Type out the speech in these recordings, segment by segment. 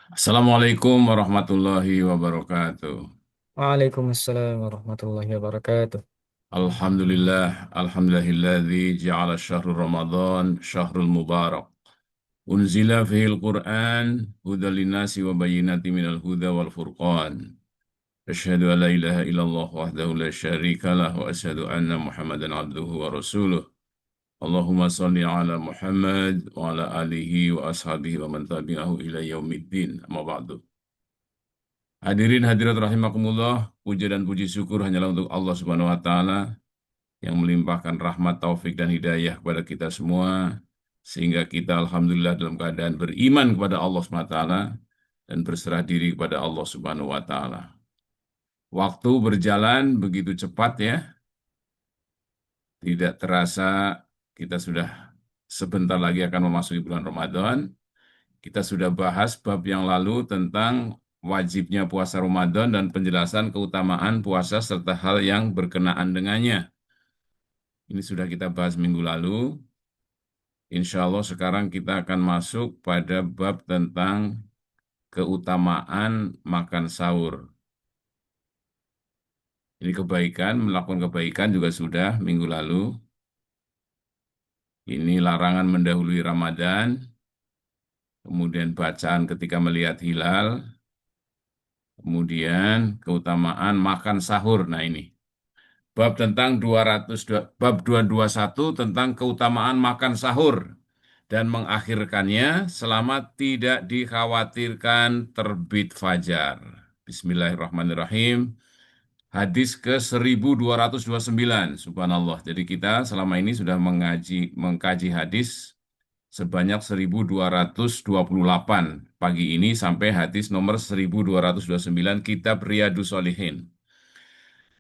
Assalamualaikum warahmatullahi wabarakatuh. Waalaikumsalam warahmatullahi wabarakatuh. Alhamdulillahilladzi ja'ala syahrul Ramadan syahrul mubarak. Unzila fihil Qur'an hudal linnasi wa bayyinatin minal huda wal furqan. Asyhadu an la ilaha illallah wahdahu la syarika lah wa asyhadu anna Muhammadan abduhu wa rasuluh. Allahumma salli ala Muhammad wa ala alihi wa ashabihi wa man tabi'ahu ila yaumiddin. Amma ba'du. Hadirin hadirat rahimakumullah, puja dan puji syukur hanyalah untuk Allah Subhanahu wa taala yang melimpahkan rahmat, taufik dan hidayah kepada kita semua sehingga kita alhamdulillah dalam keadaan beriman kepada Allah Subhanahu wa taala dan berserah diri kepada Allah Subhanahu wa taala. Waktu berjalan begitu cepat ya, tidak terasa kita sudah sebentar lagi akan memasuki bulan Ramadan. Kita sudah bahas bab yang lalu tentang wajibnya puasa Ramadan dan penjelasan keutamaan puasa serta hal yang berkenaan dengannya. Ini sudah kita bahas minggu lalu. Insya Allah sekarang kita akan masuk pada bab tentang keutamaan makan sahur. Ini kebaikan, melakukan kebaikan juga sudah minggu lalu. Ini larangan mendahului Ramadan, kemudian bacaan ketika melihat hilal, kemudian keutamaan makan sahur. Nah ini. Bab tentang 200, bab 221 tentang keutamaan makan sahur dan mengakhirkannya selama tidak dikhawatirkan terbit fajar. Bismillahirrahmanirrahim. Hadis ke 1229. Subhanallah. Jadi kita selama ini sudah mengkaji hadis sebanyak 1228. Pagi ini sampai hadis nomor 1229 kitab Riyadhus Shalihin.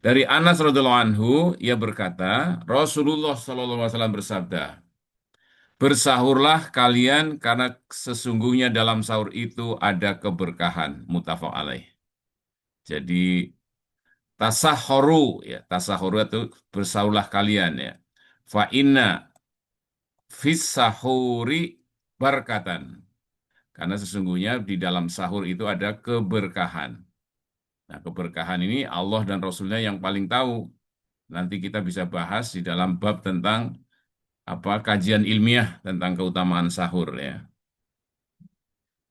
Dari Anas radhiyallahu anhu, ia berkata, Rasulullah sallallahu alaihi wasallam bersabda, bersahurlah kalian karena sesungguhnya dalam sahur itu ada keberkahan. Muttafaq alaih. Jadi tasahoru ya, tasahoru itu bersahurlah kalian ya. Fa inna fis sahuri barkatan. Karena sesungguhnya di dalam sahur itu ada keberkahan. Nah, keberkahan ini Allah dan Rasulnya yang paling tahu. Nanti kita bisa bahas di dalam bab tentang kajian ilmiah tentang keutamaan sahur ya.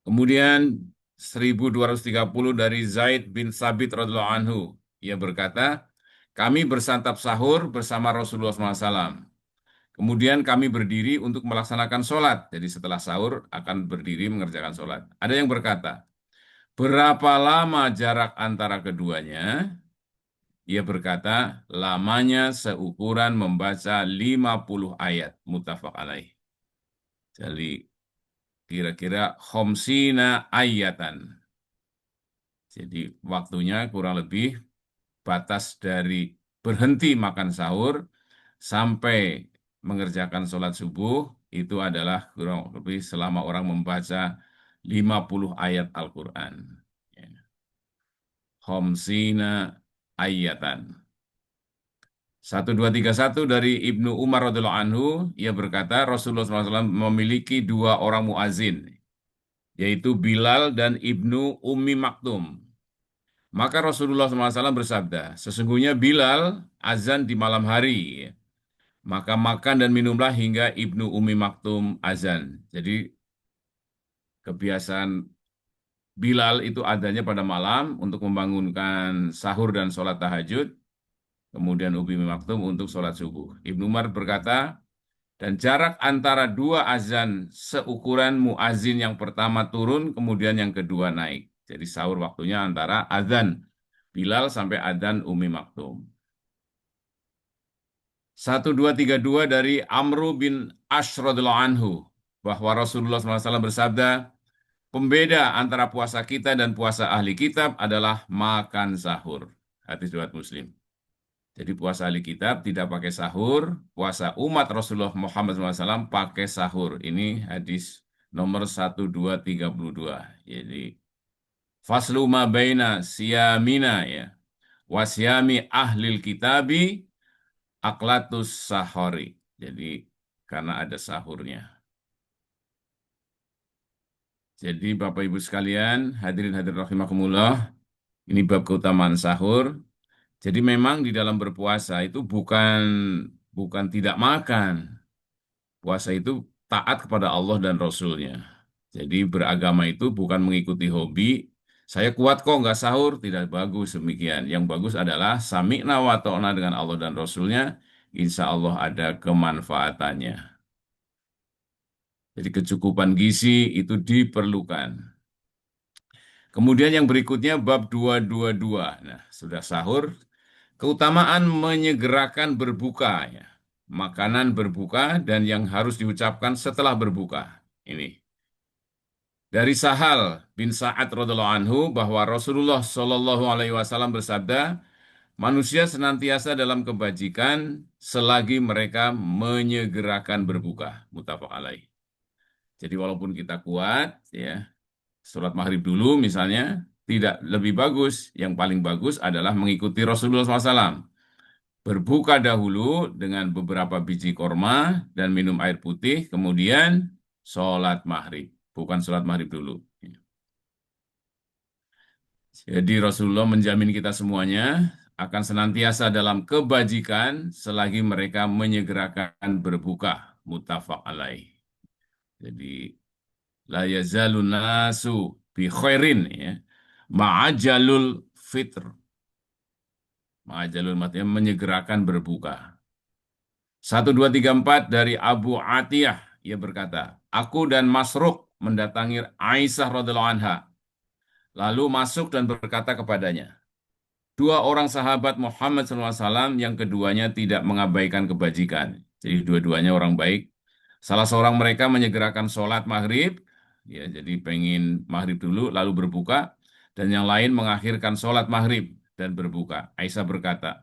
Kemudian 1230 dari Zaid bin Sabit radhiyallahu anhu. Ia berkata, kami bersantap sahur bersama Rasulullah SAW. Kemudian kami berdiri untuk melaksanakan sholat. Jadi setelah sahur akan berdiri mengerjakan sholat. Ada yang berkata, berapa lama jarak antara keduanya? Ia berkata, lamanya seukuran membaca 50 ayat. Muttafaq alaih. Jadi kira-kira khomsina ayatan. Jadi waktunya kurang lebih batas dari berhenti makan sahur sampai mengerjakan sholat subuh itu adalah kurang lebih selama orang membaca 50 ayat Al-Quran. Ya. Khomsina ayatan. 1231 dari Ibnu Umar radhiyallahu anhu, ia berkata Rasulullah SAW memiliki dua orang muazin, yaitu Bilal dan Ibnu Ummi Maktum. Maka Rasulullah SAW bersabda, sesungguhnya Bilal azan di malam hari, maka makan dan minumlah hingga Ibnu Ummi Maktum azan. Jadi kebiasaan Bilal itu adanya pada malam untuk membangunkan sahur dan sholat tahajud, kemudian Ummi Maktum untuk sholat subuh. Ibnu Umar berkata, dan jarak antara dua azan seukuran muazin yang pertama turun, kemudian yang kedua naik. Jadi sahur waktunya antara azan Bilal sampai adzan Ummi Maktum. 1232 dari Amru bin Ash radhiyallahu anhu bahwa Rasulullah SAW bersabda, pembeda antara puasa kita dan puasa ahli kitab adalah makan sahur. Hadis riwayat Muslim. Jadi puasa ahli kitab tidak pakai sahur, puasa umat Rasulullah Muhammad SAW pakai sahur. Ini hadis nomor 1232. Jadi faslu ma baina siyamina ya. Wasyami ahlil kitabi aklatus sahori. Jadi karena ada sahurnya. Jadi Bapak Ibu sekalian, hadirin hadirin rahimakumullah, ini bab keutamaan sahur. Jadi memang di dalam berpuasa itu bukan tidak makan. Puasa itu taat kepada Allah dan Rasul-Nya. Jadi beragama itu bukan mengikuti hobi. Saya kuat kok nggak sahur, tidak bagus demikian. Yang bagus adalah sami'na wa ta'na dengan Allah dan Rasul-Nya. Insya Allah ada kemanfaatannya. Jadi kecukupan gizi itu diperlukan. Kemudian yang berikutnya bab 222. Nah, sudah sahur, keutamaan menyegerakan berbuka ya. Makanan berbuka dan yang harus diucapkan setelah berbuka. Ini dari Sahal bin Sa'ad radhiallahu anhu bahwa Rasulullah Shallallahu alaihi wasallam bersabda, manusia senantiasa dalam kebajikan selagi mereka menyegerakan berbuka. Muttafaq alaih. Jadi walaupun kita kuat ya, sholat maghrib dulu misalnya, tidak lebih bagus. Yang paling bagus adalah mengikuti Rasulullah SAW. Berbuka dahulu dengan beberapa biji korma dan minum air putih, kemudian sholat maghrib. Bukan sholat maghrib dulu. Jadi Rasulullah menjamin kita semuanya akan senantiasa dalam kebajikan selagi mereka menyegerakan berbuka. Muttafaq alaih. Jadi la yazalun nasu bi khairin ya. Ma'ajalul fitr. Ma'ajalul maksudnya menyegerakan berbuka. 1234 dari Abu Atiyah, ia berkata, aku dan Masruq mendatangi Aisyah radhiallahu anha, lalu masuk dan berkata kepadanya, dua orang sahabat Muhammad SAW yang keduanya tidak mengabaikan kebajikan. Jadi dua-duanya orang baik. Salah seorang mereka menyegerakan sholat maghrib, ya jadi pengen maghrib dulu lalu berbuka, dan yang lain mengakhirkan sholat maghrib dan berbuka. Aisyah berkata,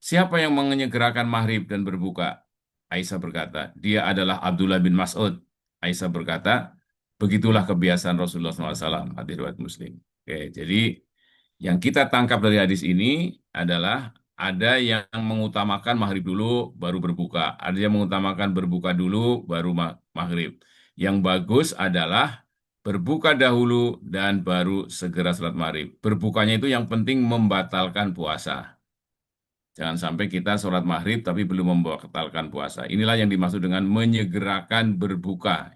siapa yang menyegerakan maghrib dan berbuka? Aisyah berkata, dia adalah Abdullah bin Mas'ud. Aisyah berkata, begitulah kebiasaan Rasulullah SAW. Hadis riwayat Muslim. Oke, jadi yang kita tangkap dari hadis ini adalah ada yang mengutamakan maghrib dulu baru berbuka. Ada yang mengutamakan berbuka dulu baru maghrib. Yang bagus adalah berbuka dahulu dan baru segera sholat maghrib. Berbukanya itu yang penting membatalkan puasa. Jangan sampai kita sholat maghrib tapi belum membatalkan puasa. Inilah yang dimaksud dengan menyegerakan berbuka.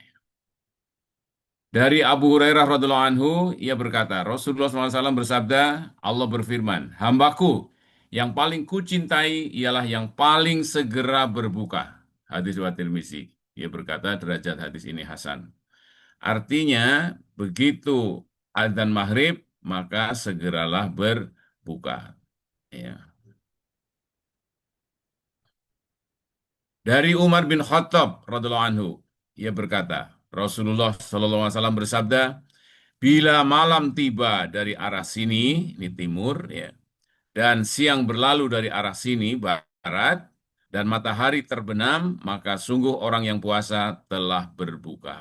Dari Abu Hurairah radhiallahu anhu, ia berkata, Rasulullah SAW bersabda, Allah berfirman, hambaku yang paling kucintai ialah yang paling segera berbuka. Hadis riwayat Tirmizi. Ia berkata, derajat hadis ini hasan. Artinya, begitu adzan maghrib, maka segeralah berbuka. Ya. Dari Umar bin Khattab radhiallahu anhu, ia berkata, Rasulullah SAW bersabda, bila malam tiba dari arah sini, ini timur, ya, dan siang berlalu dari arah sini, barat, dan matahari terbenam, maka sungguh orang yang puasa telah berbuka.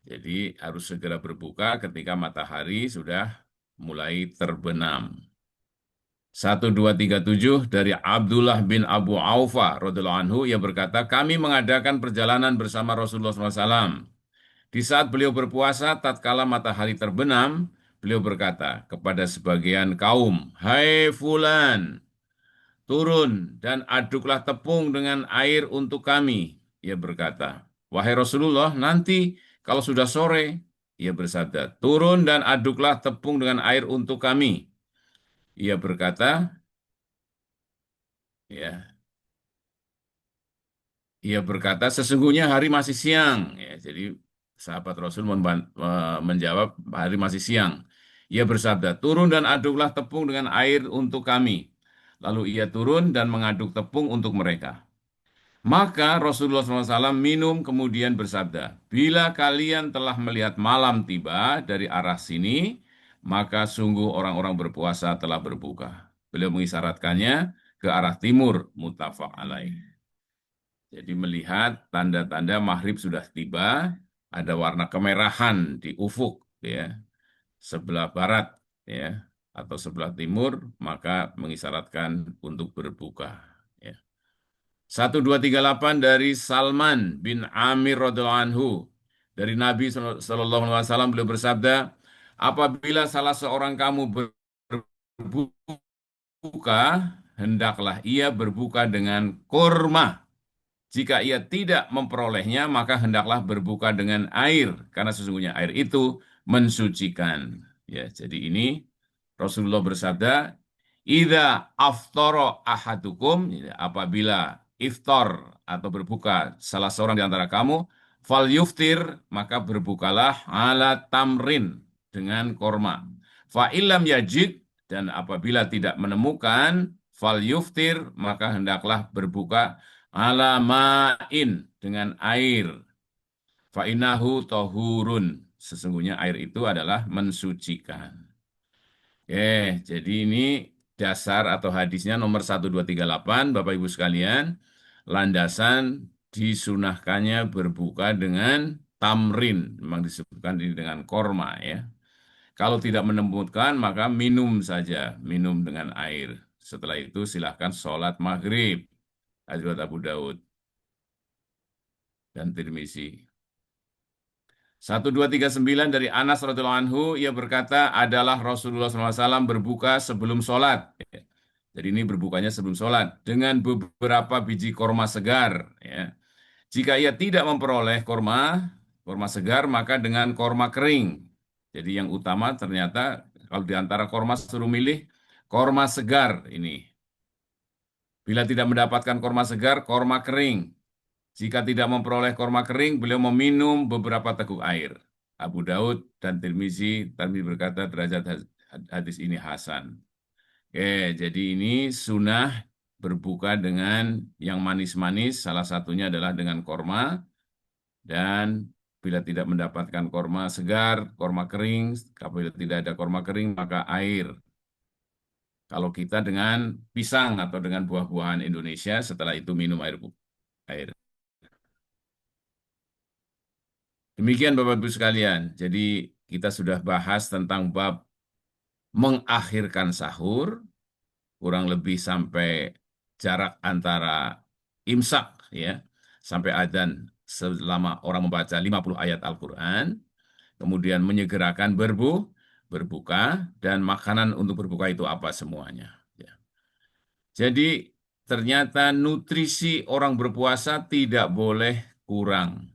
Jadi harus segera berbuka ketika matahari sudah mulai terbenam. 1237 dari Abdullah bin Abu Aufa radhiallahu anhu, ia berkata, kami mengadakan perjalanan bersama Rasulullah SAW. Di saat beliau berpuasa, tatkala matahari terbenam, beliau berkata kepada sebagian kaum, hai fulan, turun dan aduklah tepung dengan air untuk kami. Ia berkata, wahai Rasulullah, nanti kalau sudah sore, ia bersabda, turun dan aduklah tepung dengan air untuk kami. Ia berkata, ya, ia berkata, sesungguhnya hari masih siang. Ya, jadi sahabat Rasul menjawab, hari masih siang. Ia bersabda, turun dan aduklah tepung dengan air untuk kami. Lalu ia turun dan mengaduk tepung untuk mereka. Maka Rasulullah SAW minum kemudian bersabda, bila kalian telah melihat malam tiba dari arah sini, maka sungguh orang-orang berpuasa telah berbuka. Beliau mengisyaratkannya ke arah timur, muttafaq alaih. Jadi melihat tanda-tanda maghrib sudah tiba, ada warna kemerahan di ufuk, ya, sebelah barat, ya, atau sebelah timur, maka mengisyaratkan untuk berbuka. Ya. 1238 dari Salman bin Amir radhiallahu anhu. Dari Nabi Shallallahu Alaihi Wasallam beliau bersabda, apabila salah seorang kamu berbuka, hendaklah ia berbuka dengan kurma. Jika ia tidak memperolehnya, maka hendaklah berbuka dengan air, karena sesungguhnya air itu mensucikan. Ya, jadi ini Rasulullah bersabda, "Idza aftara ahadukum," ya, apabila iftar atau berbuka salah seorang di antara kamu, fal yuftir, maka berbukalah ala tamrin dengan korma. Fa illam yajid, dan apabila tidak menemukan fal yuftir, maka hendaklah berbuka ala ma'in dengan air. Fa'inahu tohurun. Sesungguhnya air itu adalah mensucikan. Oke, jadi ini dasar atau hadisnya nomor 1238, Bapak Ibu sekalian. Landasan disunahkannya berbuka dengan tamrin. Memang disebutkan ini dengan korma ya. Kalau tidak menemukan, maka minum saja. Minum dengan air. Setelah itu silahkan sholat maghrib. Hadis Abu Daud dan Tirmizi. 1239 dari Anas radhiyallahu anhu, ia berkata adalah Rasulullah SAW berbuka sebelum sholat. Jadi ini berbukanya sebelum sholat dengan beberapa biji korma segar. Ya. Jika ia tidak memperoleh korma segar, maka dengan korma kering. Jadi yang utama ternyata kalau di antara korma suruh milih korma segar ini. Bila tidak mendapatkan korma segar, korma kering. Jika tidak memperoleh korma kering, beliau meminum beberapa teguk air. Abu Daud dan Tirmizi berkata derajat hadis ini hasan. Oke, jadi ini sunnah berbuka dengan yang manis-manis, salah satunya adalah dengan korma, dan bila tidak mendapatkan korma segar, korma kering, apabila tidak ada korma kering, maka air. Kalau kita dengan pisang atau dengan buah-buahan Indonesia, setelah itu minum air. Demikian Bapak-Ibu sekalian. Jadi kita sudah bahas tentang bab mengakhirkan sahur, kurang lebih sampai jarak antara imsak ya, sampai adzan selama orang membaca 50 ayat Al-Quran, kemudian menyegerakan berbuka, dan makanan untuk berbuka itu apa semuanya. Ya. Jadi ternyata nutrisi orang berpuasa tidak boleh kurang.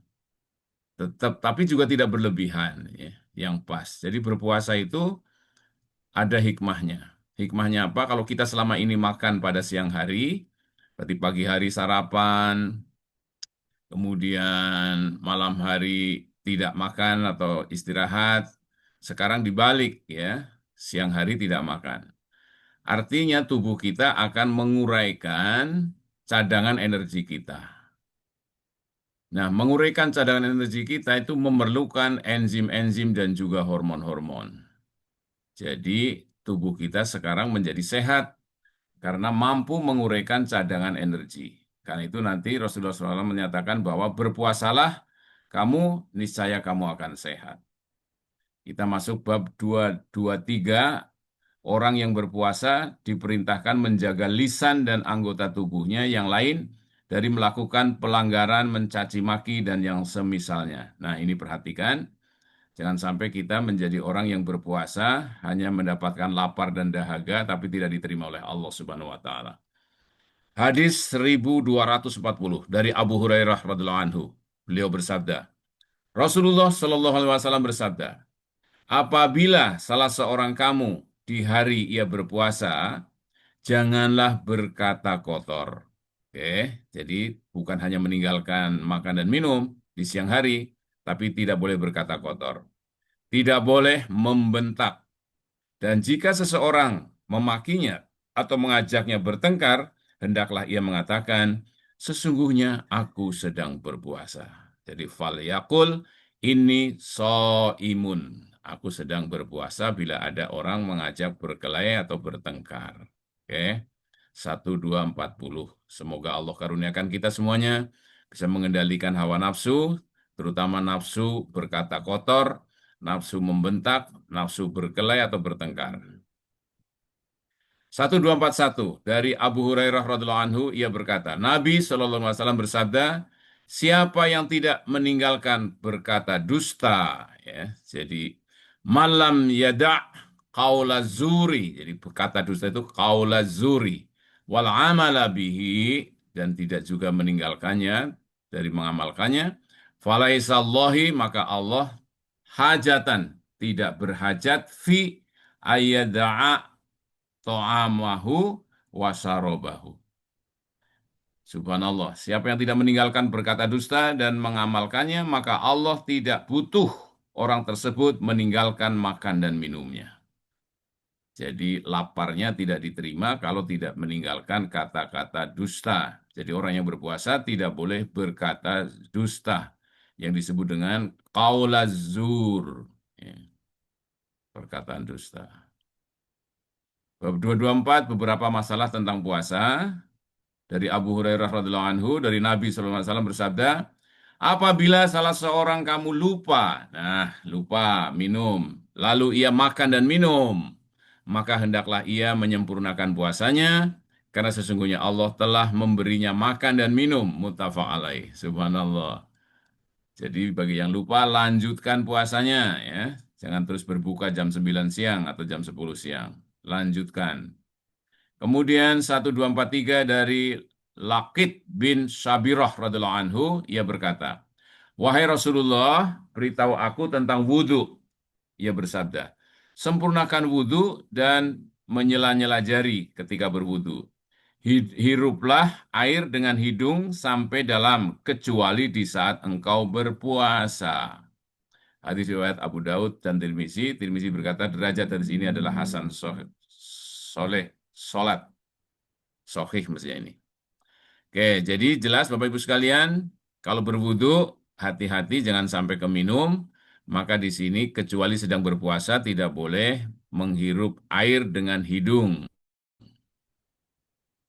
Tetap, tapi juga tidak berlebihan, ya, yang pas. Jadi berpuasa itu ada hikmahnya. Hikmahnya apa? Kalau kita selama ini makan pada siang hari, berarti pagi hari sarapan, kemudian malam hari tidak makan atau istirahat. Sekarang dibalik ya, siang hari tidak makan. Artinya tubuh kita akan menguraikan cadangan energi kita. Nah, menguraikan cadangan energi kita itu memerlukan enzim-enzim dan juga hormon-hormon. Jadi, tubuh kita sekarang menjadi sehat karena mampu menguraikan cadangan energi. Karena itu nanti Rasulullah SAW menyatakan bahwa berpuasalah kamu, niscaya kamu akan sehat. Kita masuk bab 223, orang yang berpuasa diperintahkan menjaga lisan dan anggota tubuhnya yang lain dari melakukan pelanggaran, mencaci maki, dan yang semisalnya. Nah, ini perhatikan. Jangan sampai kita menjadi orang yang berpuasa hanya mendapatkan lapar dan dahaga, tapi tidak diterima oleh Allah Subhanahu wa Ta'ala. Hadis 1240 dari Abu Hurairah radhiallahu anhu. Beliau bersabda, Rasulullah Shallallahu Alaihi Wasallam bersabda, apabila salah seorang kamu di hari ia berpuasa, janganlah berkata kotor. Oke, jadi bukan hanya meninggalkan makan dan minum di siang hari, tapi tidak boleh berkata kotor. Tidak boleh membentak. Dan jika seseorang memakinya atau mengajaknya bertengkar, hendaklah ia mengatakan, sesungguhnya aku sedang berpuasa. Jadi fal yakul ini imun. Aku sedang berpuasa bila ada orang mengajak berkelahi atau bertengkar. Oke. 1240. Semoga Allah karuniakan kita semuanya bisa mengendalikan hawa nafsu, terutama nafsu berkata kotor, nafsu membentak, nafsu berkelahi atau bertengkar. 1241 dari Abu Hurairah radhiallahu anhu, ia berkata, Nabi SAW bersabda, Siapa yang tidak meninggalkan berkata dusta, ya. Jadi malam yada' qaula zuri. Jadi berkata dusta itu qaula zuri wal amala bihi, dan tidak juga meninggalkannya dari mengamalkannya. Falaisallahi, maka Allah hajatan, tidak berhajat fi ayyada'a ta'amahu wa syarabahu. Subhanallah, siapa yang tidak meninggalkan berkata dusta dan mengamalkannya, maka Allah tidak butuh orang tersebut meninggalkan makan dan minumnya. Jadi laparnya tidak diterima kalau tidak meninggalkan kata-kata dusta. Jadi orang yang berpuasa tidak boleh berkata dusta, yang disebut dengan qaulazur, ya, perkataan dusta. Bab 224, beberapa masalah tentang puasa. Dari Abu Hurairah radhiyallahu anhu, dari Nabi SAW bersabda, apabila salah seorang kamu lupa, lupa minum, lalu ia makan dan minum, maka hendaklah ia menyempurnakan puasanya, karena sesungguhnya Allah telah memberinya makan dan minum, muttafaq alaih. Subhanallah. Jadi bagi yang lupa, lanjutkan puasanya, ya. Jangan terus berbuka jam 9 siang atau jam 10 siang. Lanjutkan. Kemudian 1243 dari Laqit bin Sabirah radhiyallahu anhu, ia berkata, wahai Rasulullah, beritahu aku tentang wudhu. Ia bersabda, sempurnakan wudhu dan menyela-nyela jari ketika berwudhu. Hiruplah air dengan hidung sampai dalam, kecuali di saat engkau berpuasa. Hadis riwayat Abu Daud dan Tirmizi. Tirmizi berkata, derajat dari sini adalah Hasan Soleh, Solat. Sohih mestinya ini. Oke, jadi jelas Bapak Ibu sekalian, kalau berwudu, hati-hati jangan sampai keminum. Maka di sini kecuali sedang berpuasa tidak boleh menghirup air dengan hidung.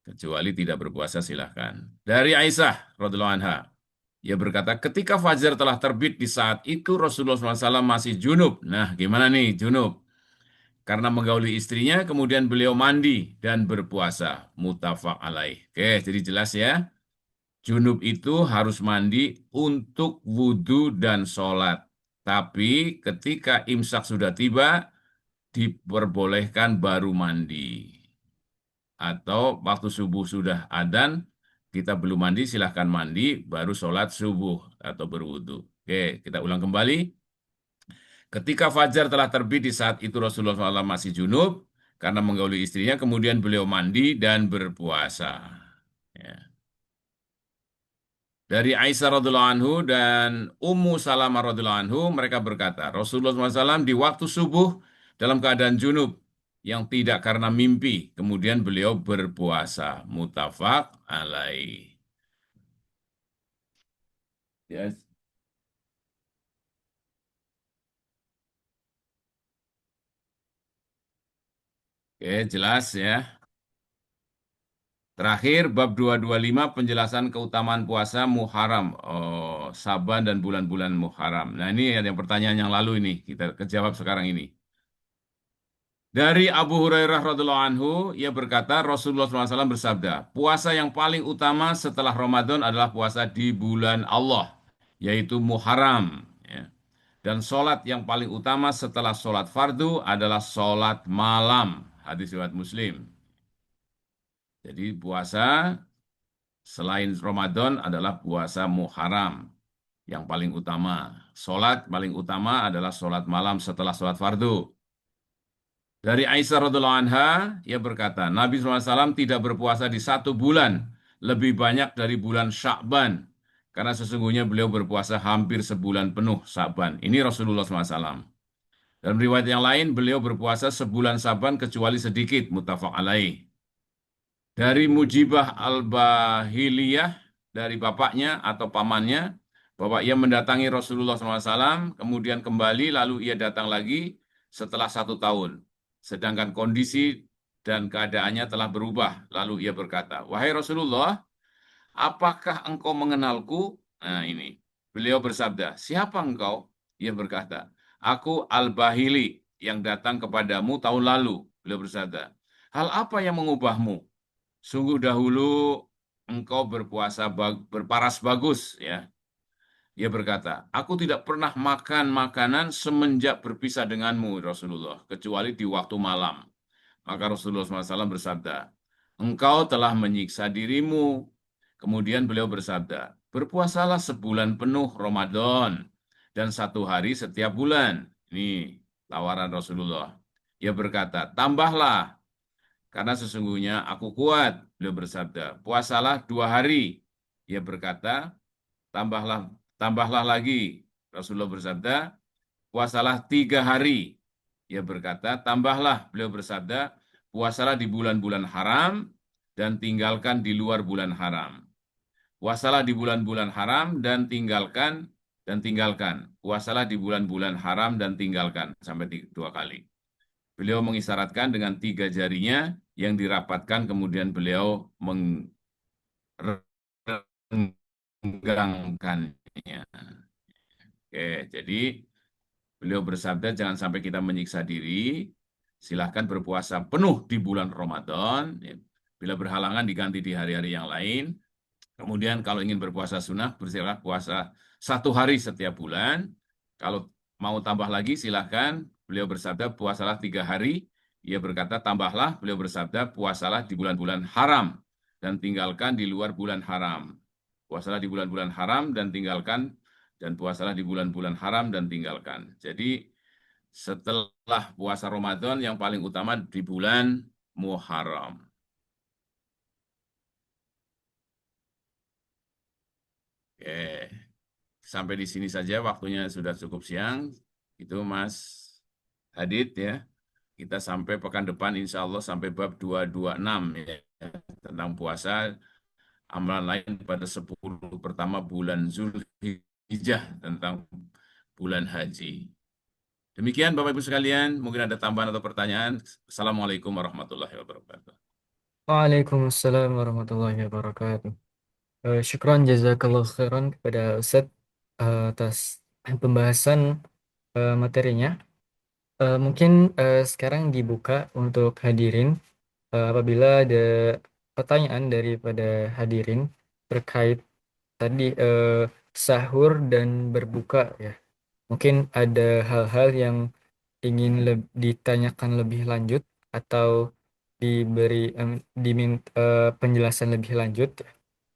Kecuali tidak berpuasa silahkan. Dari Aisyah radhiallahu anha, ia berkata, ketika fajar telah terbit di saat itu Rasulullah SAW masih junub. Nah, gimana nih junub? Karena menggauli istrinya, kemudian beliau mandi dan berpuasa. Muttafaq alaih. Oke, jadi jelas ya. Junub itu harus mandi untuk wudhu dan sholat. Tapi ketika imsak sudah tiba, diperbolehkan baru mandi. Atau waktu subuh sudah adzan, kita belum mandi, silahkan mandi, baru sholat subuh atau berwudhu. Oke, kita ulang kembali. Ketika fajar telah terbit di saat itu Rasulullah SAW masih junub, karena menggauli istrinya, kemudian beliau mandi dan berpuasa. Ya. Dari Aisyah radhiallahu anhu dan Ummu Salamah radhiallahu anhu, mereka berkata, Rasulullah SAW di waktu subuh dalam keadaan junub yang tidak karena mimpi, kemudian beliau berpuasa. Muttafaq alaih. Yes. Oke, jelas ya. Terakhir, bab 225 penjelasan keutamaan puasa Muharram. Oh, Saban dan bulan-bulan Muharram. Nah, ini yang pertanyaan yang lalu ini. Kita kejawab sekarang ini. Dari Abu Hurairah radhiallahu anhu, ia berkata, Rasulullah SAW bersabda, puasa yang paling utama setelah Ramadan adalah puasa di bulan Allah, yaitu Muharram. Ya. Dan sholat yang paling utama setelah sholat fardu adalah sholat malam. Hadis riwayat Muslim. Jadi puasa selain Ramadan adalah puasa Muharram yang paling utama. Sholat paling utama adalah sholat malam setelah sholat fardu. Dari Aisyah radhiallahu anha, ia berkata, Nabi SAW tidak berpuasa di satu bulan, lebih banyak dari bulan Sya'ban. Karena sesungguhnya beliau berpuasa hampir sebulan penuh Sya'ban. Ini Rasulullah SAW. Dalam riwayat yang lain, beliau berpuasa sebulan Sya'ban kecuali sedikit, muttafaq alaih. Dari Mujibah al-Bahiliyah, dari bapaknya atau pamannya, bahwa ia mendatangi Rasulullah SAW, kemudian kembali, lalu ia datang lagi setelah 1 tahun. Sedangkan kondisi dan keadaannya telah berubah. Lalu ia berkata, wahai Rasulullah, apakah engkau mengenalku? Nah ini, beliau bersabda, siapa engkau? Ia berkata, aku Al-Bahili yang datang kepadamu tahun lalu. Beliau bersabda, hal apa yang mengubahmu? Sungguh dahulu engkau berparas bagus, ya. Dia berkata, aku tidak pernah makan makanan semenjak berpisah denganmu, Rasulullah, kecuali di waktu malam. Maka Rasulullah SAW bersabda, engkau telah menyiksa dirimu. Kemudian beliau bersabda, berpuasalah sebulan penuh Ramadan dan 1 hari setiap bulan. Ini tawaran Rasulullah. Ia berkata, tambahlah, karena sesungguhnya aku kuat. Beliau bersabda, puasalah 2 hari. Ia berkata, tambahlah, tambahlah lagi. Rasulullah bersabda, puasalah 3 hari. Ia berkata, tambahlah. Beliau bersabda, puasalah di bulan-bulan haram dan tinggalkan di luar bulan haram. Puasalah di bulan-bulan haram dan tinggalkan. Puasalah di bulan-bulan haram dan tinggalkan sampai 2 kali. Beliau mengisyaratkan dengan 3 jarinya yang dirapatkan, kemudian beliau menggenggangkannya. Oke, jadi beliau bersabda, jangan sampai kita menyiksa diri, silahkan berpuasa penuh di bulan Ramadan. Bila berhalangan diganti di hari-hari yang lain. Kemudian kalau ingin berpuasa sunnah, bersilakan puasa 1 hari setiap bulan. Kalau mau tambah lagi, silahkan. Beliau bersabda, puasalah 3 hari. Ia berkata, tambahlah. Beliau bersabda, puasalah di bulan-bulan haram dan tinggalkan di luar bulan haram. Puasalah di bulan-bulan haram dan puasalah di bulan-bulan haram dan tinggalkan. Jadi setelah puasa Ramadan yang paling utama di bulan Muharram. Oke. Sampai di sini saja, waktunya sudah cukup siang. Itu Mas Hadid, ya. Kita sampai pekan depan insya Allah sampai bab 226, ya, tentang puasa, amalan lain pada 10 pertama bulan Zulhijjah, tentang bulan haji. Demikian Bapak Ibu sekalian, mungkin ada tambahan atau pertanyaan. Assalamualaikum warahmatullahi wabarakatuh. Waalaikumsalam warahmatullahi wabarakatuh. Syukran jazakallah khairan kepada Ustadz atas pembahasan materinya. Mungkin sekarang dibuka untuk hadirin apabila ada pertanyaan daripada hadirin terkait tadi sahur dan berbuka ya. Mungkin ada hal-hal yang ingin ditanyakan lebih lanjut atau diberi diminta penjelasan lebih lanjut,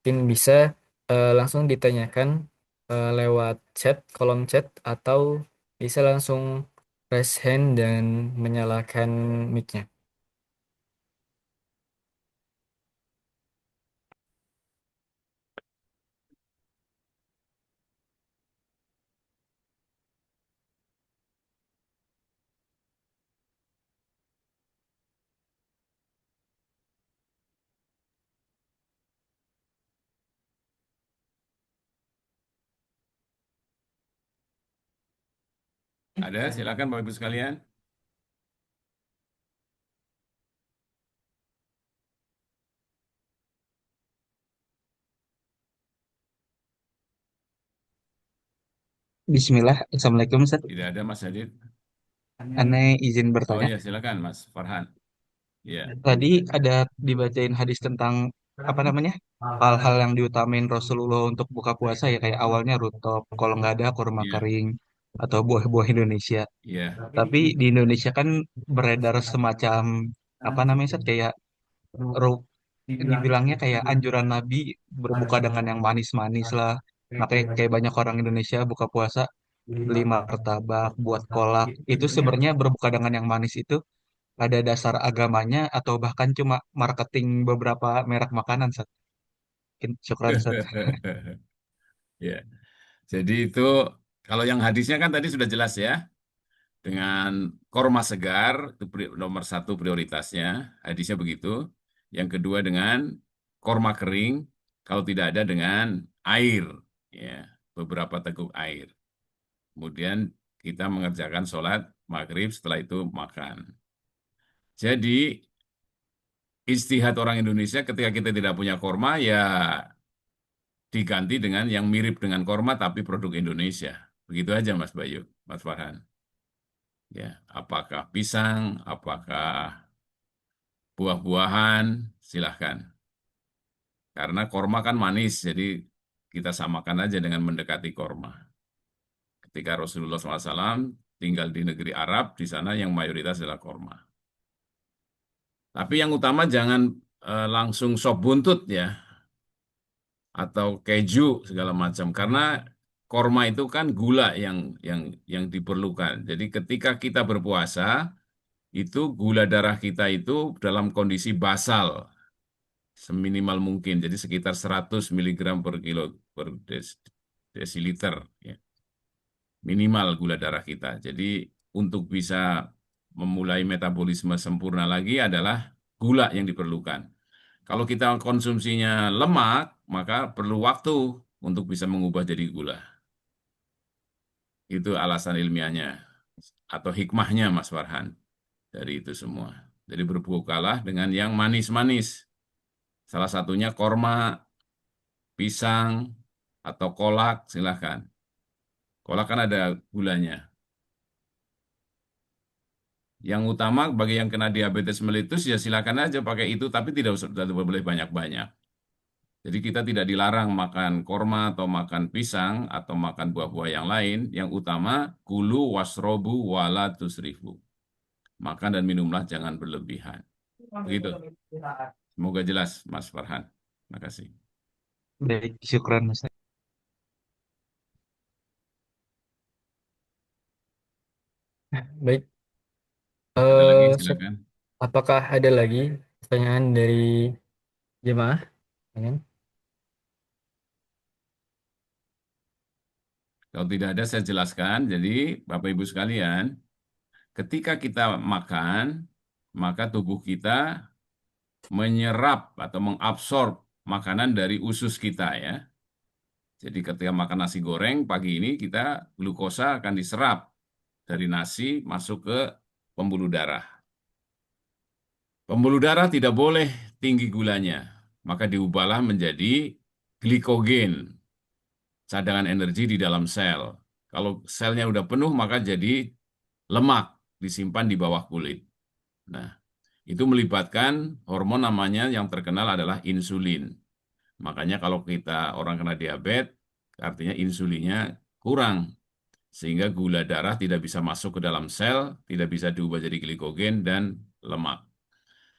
mungkin bisa langsung ditanyakan lewat chat, kolom chat, atau bisa langsung raise hand dan menyalakan mic-nya. Ada, silakan Bapak Ibu sekalian. Bismillah, Assalamualaikum Ustaz. Tidak ada Mas Hadid. Aneh izin Oh bertanya. ya, silakan Mas Farhan. Ya, Tadi ada dibacain hadis tentang apa namanya? Hal-hal yang diutamain Rasulullah untuk buka puasa ya kayak awalnya rutop, kalau nggak ada kurma ya, kering atau buah-buah Indonesia. ya. Tapi di Indonesia kan beredar semacam apa namanya Ustaz kayak ru- dibilangnya kayak anjuran Nabi berbuka dengan yang manis-manis lah. Makanya kayak banyak orang Indonesia buka puasa beli martabak, buat kolak. Itu sebenarnya berbuka dengan yang manis itu ada dasar agamanya atau bahkan cuma marketing beberapa merek makanan, Sat? Syukran, Sat. Ya, jadi itu kalau yang hadisnya kan tadi sudah jelas, ya, dengan korma segar itu nomor satu prioritasnya, hadisnya begitu. Yang kedua dengan korma kering, kalau tidak ada dengan air, ya, beberapa teguk air. Kemudian kita mengerjakan sholat maghrib, setelah itu makan. Jadi istihad orang Indonesia ketika kita tidak punya korma, ya diganti dengan yang mirip dengan korma tapi produk Indonesia. Begitu aja Mas Bayu, Mas Farhan. Ya, apakah pisang, apakah buah-buahan, silahkan. Karena korma kan manis, jadi kita samakan aja dengan mendekati korma. Ketika Rasulullah SAW tinggal di negeri Arab, di sana yang mayoritas adalah korma. Tapi yang utama jangan langsung sop buntut ya, atau keju segala macam, karena korma itu kan gula yang diperlukan. Jadi ketika kita berpuasa, itu gula darah kita itu dalam kondisi basal seminimal mungkin, jadi sekitar 100 miligram per kilo per desiliter, ya. Minimal gula darah kita. Jadi untuk bisa memulai metabolisme sempurna lagi adalah gula yang diperlukan. Kalau kita konsumsinya lemak, maka perlu waktu untuk bisa mengubah jadi gula. Itu alasan ilmiahnya atau hikmahnya, Mas Farhan, dari itu semua. Jadi berbukalah dengan yang manis-manis. Salah satunya korma, pisang, atau kolak, silahkan. Kolak kan ada gulanya. Yang utama bagi yang kena diabetes melitus ya silakan aja pakai itu, tapi tidak boleh banyak-banyak. Jadi kita tidak dilarang makan korma atau makan pisang atau makan buah-buah yang lain. Yang utama kulu wasrobu wala tusrifu. Makan dan minumlah jangan berlebihan. Begitu. Semoga jelas, Mas Farhan. Terima kasih. Baik, syukran Mas. Baik, Ada lagi, Ustaz, silakan. apakah ada lagi pertanyaan dari jemaah? Jangan. Kalau tidak ada, saya jelaskan. Jadi, Bapak Ibu sekalian, ketika kita makan, maka tubuh kita menyerap atau mengabsorb makanan dari usus kita ya. Jadi ketika makan nasi goreng pagi ini kita glukosa akan diserap dari nasi masuk ke pembuluh darah. Pembuluh darah tidak boleh tinggi gulanya, maka diubahlah menjadi glikogen, cadangan energi di dalam sel. Kalau selnya udah penuh maka jadi lemak disimpan di bawah kulit. Nah, itu melibatkan hormon namanya yang terkenal adalah insulin. Makanya kalau kita orang kena diabetes, artinya insulinnya kurang, sehingga gula darah tidak bisa masuk ke dalam sel, tidak bisa diubah jadi glikogen dan lemak.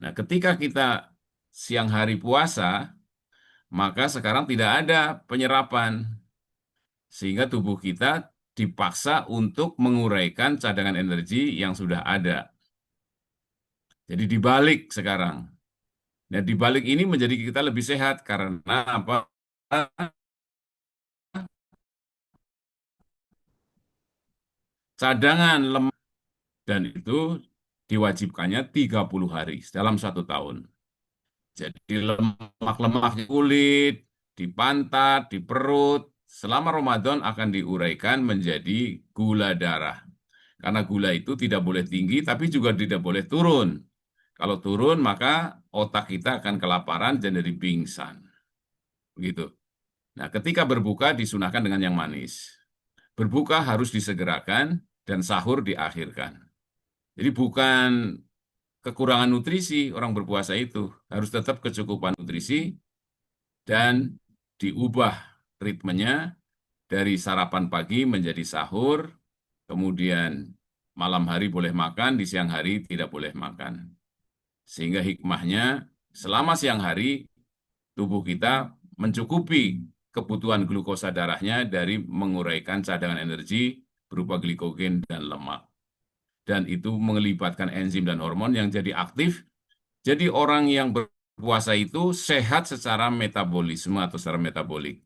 Nah, ketika kita siang hari puasa, maka sekarang tidak ada penyerapan, sehingga tubuh kita dipaksa untuk menguraikan cadangan energi yang sudah ada. Jadi dibalik sekarang. Nah, dibalik ini menjadi kita lebih sehat karena apa? Cadangan lemak dan itu diwajibkannya 30 hari dalam 1 tahun. Jadi lemak-lemak di kulit, di pantat, di perut, selama Ramadan akan diuraikan menjadi gula darah. Karena gula itu tidak boleh tinggi, tapi juga tidak boleh turun. Kalau turun, maka otak kita akan kelaparan dan jadi pingsan. Begitu. Nah, ketika berbuka disunahkan dengan yang manis. Berbuka harus disegerakan dan sahur diakhirkan. Jadi bukan kekurangan nutrisi orang berpuasa itu, harus tetap kecukupan nutrisi dan diubah ritmenya dari sarapan pagi menjadi sahur, kemudian malam hari boleh makan, di siang hari tidak boleh makan. Sehingga hikmahnya selama siang hari tubuh kita mencukupi kebutuhan glukosa darahnya dari menguraikan cadangan energi berupa glikogen dan lemak. Dan itu melibatkan enzim dan hormon yang jadi aktif. Jadi orang yang berpuasa itu sehat secara metabolisme atau secara metabolik.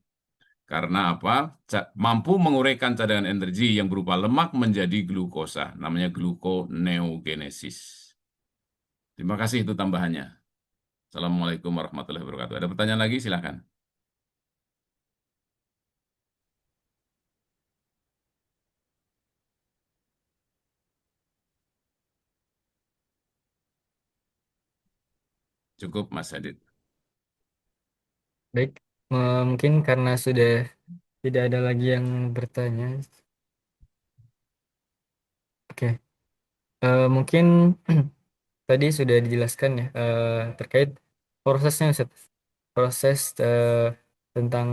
Karena apa? Mampu menguraikan cadangan energi yang berupa lemak menjadi glukosa. Namanya gluconeogenesis. Terima kasih itu tambahannya. Assalamualaikum warahmatullahi wabarakatuh. Ada pertanyaan lagi? Silakan. Cukup, Mas Hadid. Baik, mungkin karena sudah tidak ada lagi yang bertanya. Oke, mungkin tadi sudah dijelaskan ya terkait prosesnya Ustaz. proses tentang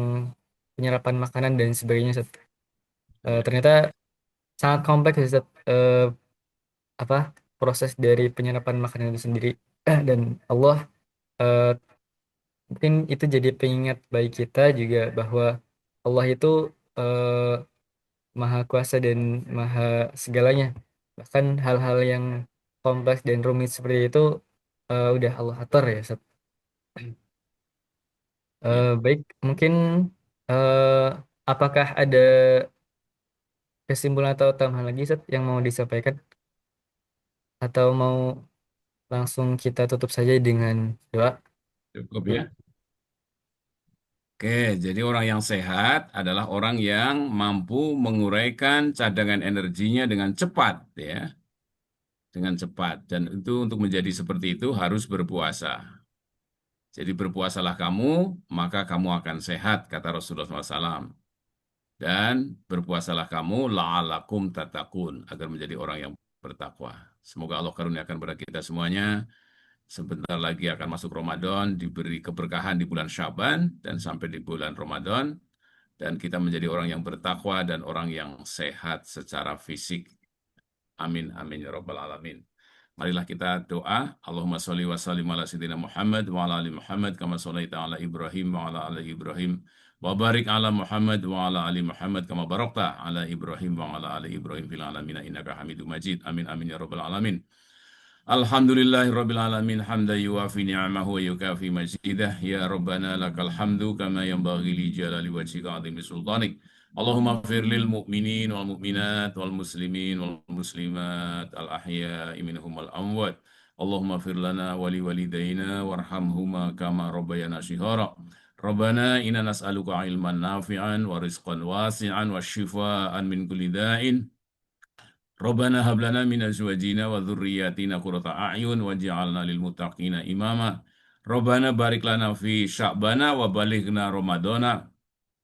penyerapan makanan dan sebagainya, Ustaz. Ternyata sangat kompleks, Ustaz. Apa proses dari penyerapan makanan itu sendiri. Dan Allah eh, mungkin itu jadi pengingat bagi kita juga bahwa Allah itu eh, maha kuasa dan maha segalanya. Bahkan hal-hal yang kompleks dan rumit seperti itu udah Allah atur ya, Ustaz. Ya, Baik, mungkin eh, apakah ada kesimpulan atau tambahan lagi, Ustaz, yang mau disampaikan atau mau langsung kita tutup saja dengan doa? cukup ya. Oke, jadi orang yang sehat adalah orang yang mampu menguraikan cadangan energinya dengan cepat, ya, dengan cepat. Dan itu untuk menjadi seperti itu harus berpuasa. Jadi berpuasalah kamu, maka kamu akan sehat, kata Rasulullah SAW. Dan berpuasalah kamu, la'alakum tatakun, agar menjadi orang yang bertakwa. Semoga Allah karuniakan kepada kita semuanya. Sebentar lagi akan masuk Ramadan, diberi keberkahan di bulan Syaban, dan sampai di bulan Ramadan. Dan kita menjadi orang yang bertakwa dan orang yang sehat secara fisik. Amin, amin, ya Rabbal Alamin. Marilah kita doa. Allahumma sholli wa sallim ala sayyidina Muhammad wa ala ali Muhammad kama shallaita ala Ibrahim wa ala ali Ibrahim wa barik ala Muhammad wa ala ali Muhammad kama barakta ala Ibrahim wa ala ali Ibrahim fil alamin innaka Hamidum Majid. Amin, amin, ya Rabbal Alamin. Alhamdulillahi Rabbil Alamin hamdan yuwafi ni'amahu wa yukafi mazidah ya Rabbana lakal hamdu kama yanbaghi li jalali wajhika azimi sultanik. Allahumma fir lil mu'minin wal mu'minat wal muslimin wal muslimat al ahya'i minhum wal amwat. Allahumma fir lana wa li walidayna warhamhuma kama rabbayana shihara. Rabbana inna nas'aluka ilman nafi'an wa rizqan wasi'an wa shifaan min kulli da'in. Rabbana hab lana min azwajina wa dhurriyyatina qurrata a'yun waj'alna lil muttaqina imama. Rabbana barik lana fi sya'bana wa balighna ramadana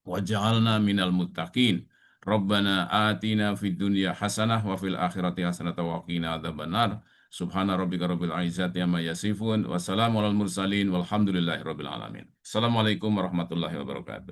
waj'alna minal muttaqin. Rabbana atina fid dunya hasanah wa fil akhirati hasanah wa qina adzabannar. Subhana rabbika rabbil izzati amma yasifun wa salamun alal mursalin walhamdulillahi rabbil alamin. Assalamualaikum warahmatullahi wabarakatuh.